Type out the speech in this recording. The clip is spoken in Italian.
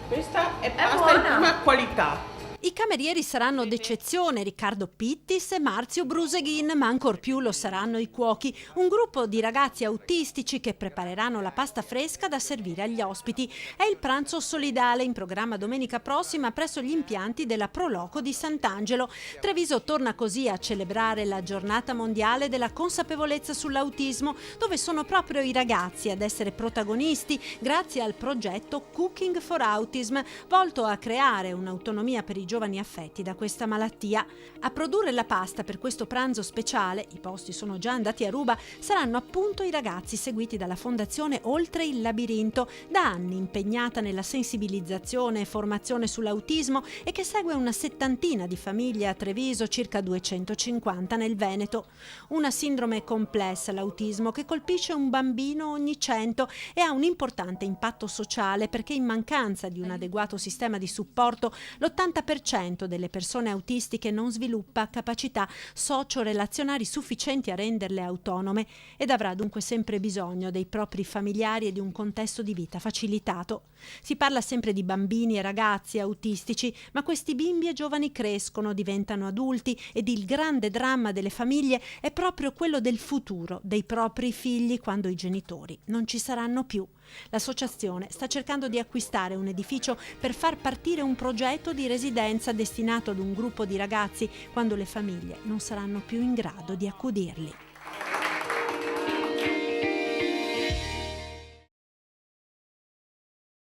Questa è pasta di buona. prima qualità. I camerieri saranno d'eccezione Riccardo Pittis e Marzio Bruseghin, ma ancor più lo saranno i cuochi, un gruppo di ragazzi autistici che prepareranno la pasta fresca da servire agli ospiti. È il pranzo solidale in programma domenica prossima presso gli impianti della Proloco di Sant'Angelo. Treviso torna così a celebrare la giornata mondiale della consapevolezza sull'autismo, dove sono proprio i ragazzi ad essere protagonisti grazie al progetto Cooking for Autism, volto a creare un'autonomia per i giovani affetti da questa malattia. A produrre la pasta per questo pranzo speciale, i posti sono già andati a ruba, saranno appunto i ragazzi seguiti dalla Fondazione Oltre il Labirinto, da anni impegnata nella sensibilizzazione e formazione sull'autismo e che segue una settantina di famiglie a Treviso, circa 250 nel Veneto. Una sindrome complessa, l'autismo, che colpisce un bambino ogni 100 e ha un importante impatto sociale perché in mancanza di un adeguato sistema di supporto l'80% delle persone autistiche non sviluppa capacità socio-relazionali sufficienti a renderle autonome ed avrà dunque sempre bisogno dei propri familiari e di un contesto di vita facilitato. Si parla sempre di bambini e ragazzi autistici, ma questi bimbi e giovani crescono, diventano adulti ed il grande dramma delle famiglie è proprio quello del futuro dei propri figli quando i genitori non ci saranno più. L'associazione sta cercando di acquistare un edificio per far partire un progetto di residenza destinato ad un gruppo di ragazzi quando le famiglie non saranno più in grado di accudirli.